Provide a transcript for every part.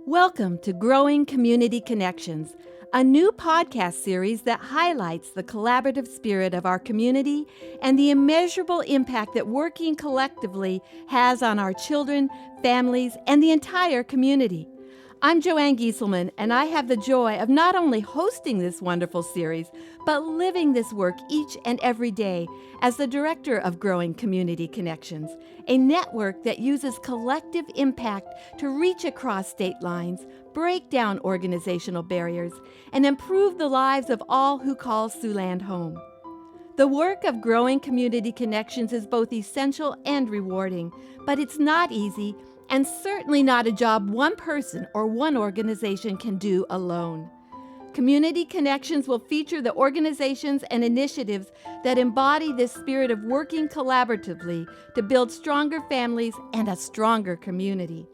Welcome to Growing Community Connections, a new podcast series that highlights the collaborative spirit of our community and the immeasurable impact that working collectively has on our children, families, and the entire community. I'm Joanne Gieselman, and I have the joy of not only hosting this wonderful series, but living this work each and every day as the director of Growing Community Connections, a network that uses collective impact to reach across state lines, break down organizational barriers, and improve the lives of all who call Siouxland home. The work of Growing Community Connections is both essential and rewarding, but it's not easy and certainly not a job one person or one organization can do alone. Community Connections will feature the organizations and initiatives that embody this spirit of working collaboratively to build stronger families and a stronger community.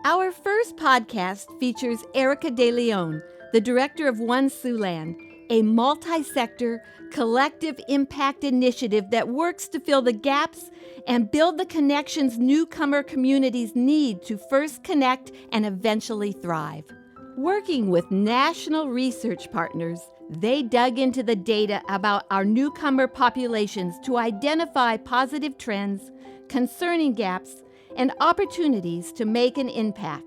Our first podcast features Erica DeLeon, the director of One Siouxland, a multi-sector, collective impact initiative that works to fill the gaps and build the connections newcomer communities need to first connect and eventually thrive. Working with national research partners, they dug into the data about our newcomer populations to identify positive trends, concerning gaps, and opportunities to make an impact.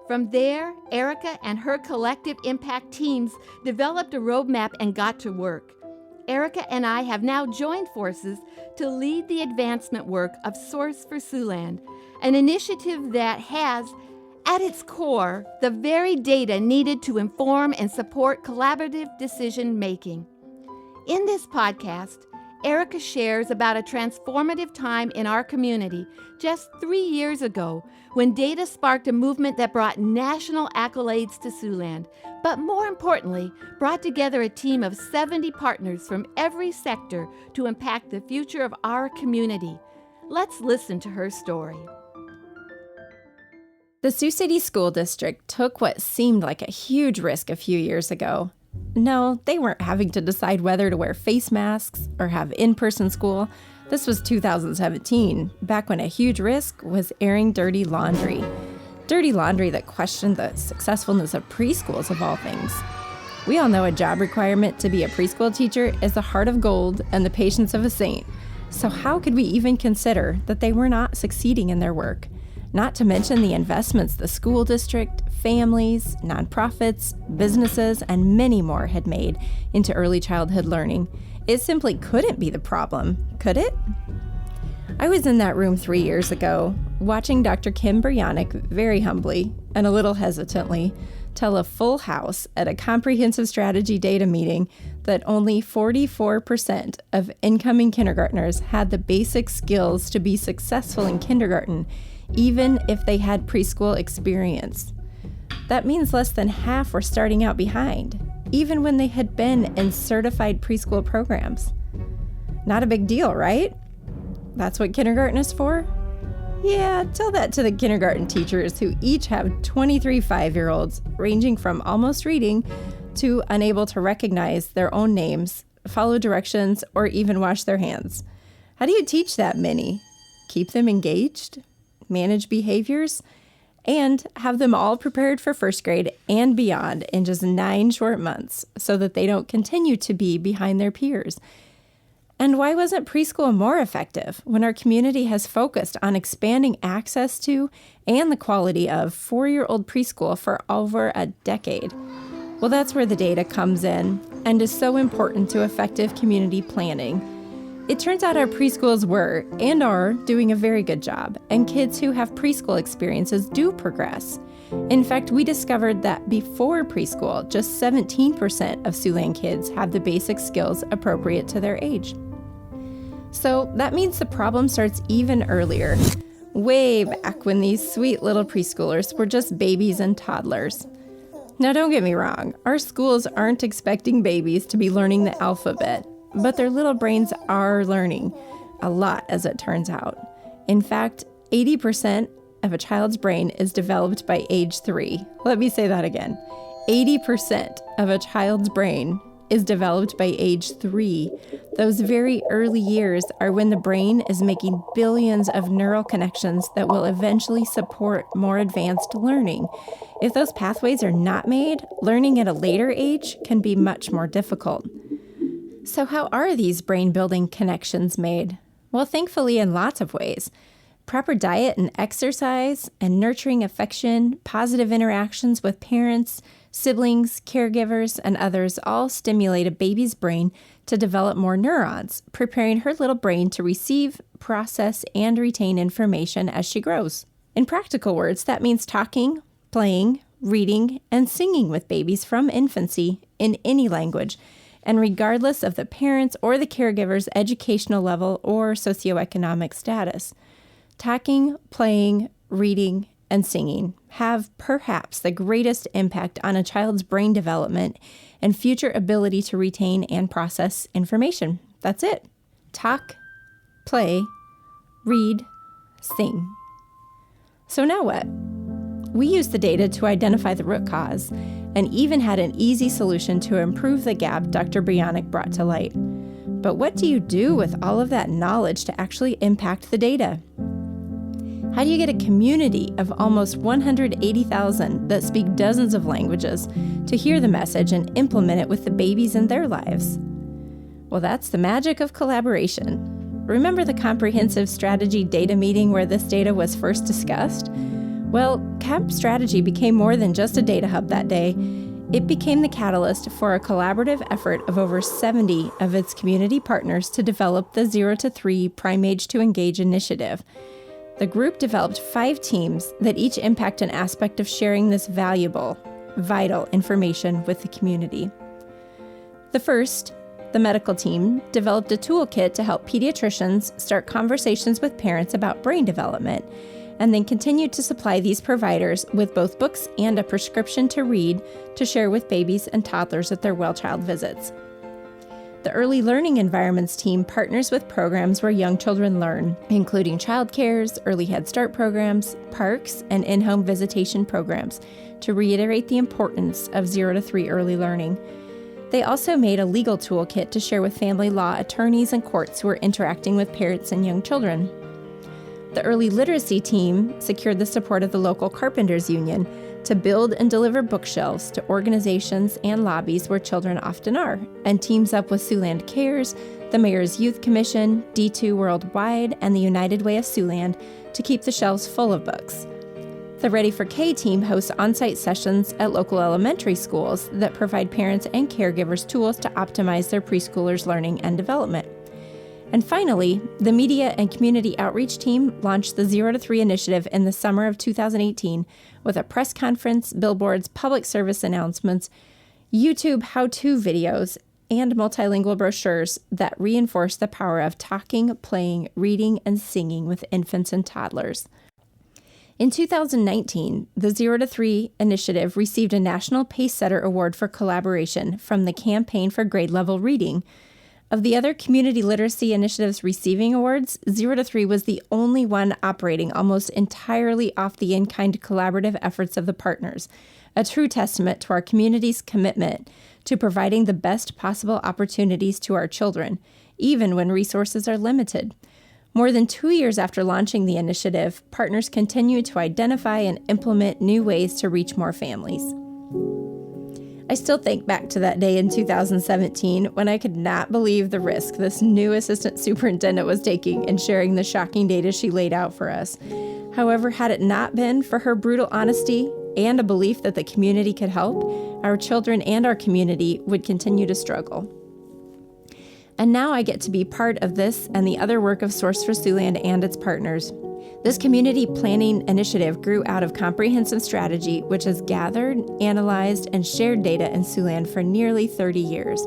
From there, Erica and her collective impact teams developed a roadmap and got to work. Erica and I have now joined forces to lead the advancement work of Source for Siouxland, an initiative that has, at its core, the very data needed to inform and support collaborative decision-making. In this podcast, Erica shares about a transformative time in our community just 3 years ago when data sparked a movement that brought national accolades to Siouxland, but more importantly, brought together a team of 70 partners from every sector to impact the future of our community. Let's listen to her story. The Sioux City School District took what seemed like a huge risk a few years ago. No, they weren't having to decide whether to wear face masks or have in-person school. This was 2017, back when a huge risk was airing dirty laundry. Dirty laundry that questioned the successfulness of preschools of all things. We all know a job requirement to be a preschool teacher is the heart of gold and the patience of a saint. So how could we even consider that they were not succeeding in their work? Not to mention the investments the school district, families, nonprofits, businesses, and many more had made into early childhood learning. It simply couldn't be the problem, could it? I was in that room 3 years ago, watching Dr. Kim Buryanek very humbly and a little hesitantly tell a full house at a comprehensive strategy data meeting that only 44% of incoming kindergartners had the basic skills to be successful in kindergarten, even if they had preschool experience. That means less than half were starting out behind, even when they had been in certified preschool programs. Not a big deal, right? That's what kindergarten is for? Yeah, tell that to the kindergarten teachers who each have 23 5-year-olds ranging from almost reading to unable to recognize their own names, follow directions, or even wash their hands. How do you teach that many? Keep them engaged? Manage behaviors? And have them all prepared for first grade and beyond in just 9 short months so that they don't continue to be behind their peers. And why wasn't preschool more effective when our community has focused on expanding access to and the quality of 4-year-old preschool for over a decade? Well, that's where the data comes in and is so important to effective community planning. It turns out our preschools were and are doing a very good job, and kids who have preschool experiences do progress. In fact, we discovered that before preschool, just 17% of Siouxland kids have the basic skills appropriate to their age. So that means the problem starts even earlier, way back when these sweet little preschoolers were just babies and toddlers. Now don't get me wrong, our schools aren't expecting babies to be learning the alphabet, but their little brains are learning a lot, as it turns out. In fact, 80% of a child's brain is developed by age 3. Let me say that again. 80% of a child's brain is developed by age 3. Those very early years are when the brain is making billions of neural connections that will eventually support more advanced learning. If those pathways are not made, learning at a later age can be much more difficult. So how are these brain-building connections made? Well, thankfully in lots of ways. Proper diet and exercise and nurturing affection, positive interactions with parents, siblings, caregivers, and others all stimulate a baby's brain to develop more neurons, preparing her little brain to receive, process, and retain information as she grows. In practical words, that means talking, playing, reading, and singing with babies from infancy in any language, and regardless of the parents' or the caregiver's educational level or socioeconomic status. Talking, playing, reading, and singing have perhaps the greatest impact on a child's brain development and future ability to retain and process information. That's it. Talk, play, read, sing. So now what? We used the data to identify the root cause and even had an easy solution to improve the gap Dr. Brionic brought to light. But what do you do with all of that knowledge to actually impact the data? How do you get a community of almost 180,000 that speak dozens of languages to hear the message and implement it with the babies in their lives? Well, that's the magic of collaboration. Remember the comprehensive strategy data meeting where this data was first discussed? Well, CAP Strategy became more than just a data hub that day. It became the catalyst for a collaborative effort of over 70 of its community partners to develop the 0 to 3 Prime Age to Engage initiative. The group developed 5 teams that each impact an aspect of sharing this valuable, vital information with the community. The first, the medical team, developed a toolkit to help pediatricians start conversations with parents about brain development, and then continued to supply these providers with both books and a prescription to read to share with babies and toddlers at their well child visits. The Early Learning Environments team partners with programs where young children learn, including child cares, early Head Start programs, parks, and in-home visitation programs, to reiterate the importance of 0 to 3 early learning. They also made a legal toolkit to share with family law attorneys and courts who are interacting with parents and young children. The Early Literacy team secured the support of the local Carpenters Union to build and deliver bookshelves to organizations and lobbies where children often are, and teams up with Siouxland Cares, the Mayor's Youth Commission, D2 Worldwide, and the United Way of Siouxland to keep the shelves full of books. The Ready for K team hosts on-site sessions at local elementary schools that provide parents and caregivers tools to optimize their preschoolers' learning and development. And finally, the Media and Community Outreach team launched the 0 to 3 initiative in the summer of 2018 with a press conference, billboards, public service announcements, YouTube how-to videos, and multilingual brochures that reinforce the power of talking, playing, reading, and singing with infants and toddlers. In 2019, the 0 to 3 initiative received a National Pacesetter Award for collaboration from the Campaign for Grade Level Reading. Of the other community literacy initiatives receiving awards, 0 to 3 was the only one operating almost entirely off the in-kind collaborative efforts of the partners, a true testament to our community's commitment to providing the best possible opportunities to our children, even when resources are limited. More than 2 years after launching the initiative, partners continue to identify and implement new ways to reach more families. I still think back to that day in 2017 when I could not believe the risk this new assistant superintendent was taking in sharing the shocking data she laid out for us. However, had it not been for her brutal honesty and a belief that the community could help, our children and our community would continue to struggle. And now I get to be part of this and the other work of Source for Siouxland and its partners. This community planning initiative grew out of comprehensive strategy, which has gathered, analyzed, and shared data in Siouxland for nearly 30 years.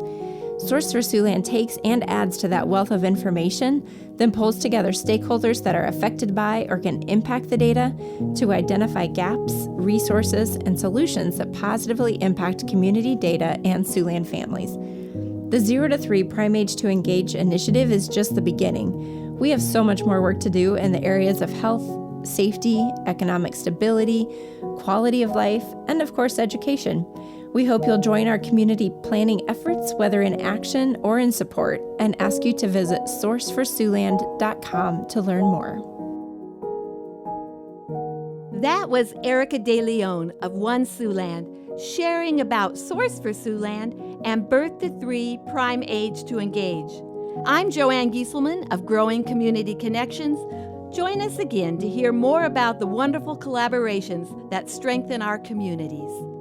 Source for Siouxland takes and adds to that wealth of information, then pulls together stakeholders that are affected by or can impact the data to identify gaps, resources, and solutions that positively impact community data and Siouxland families. The 0 to 3 Prime Age to Engage initiative is just the beginning. We have so much more work to do in the areas of health, safety, economic stability, quality of life, and of course, education. We hope you'll join our community planning efforts, whether in action or in support, and ask you to visit sourceforsiouxland.com to learn more. That was Erica DeLeon of One Siouxland sharing about Source for Siouxland and Birth to 3 Prime Age to Engage. I'm Joanne Gieselman of Growing Community Connections. Join us again to hear more about the wonderful collaborations that strengthen our communities.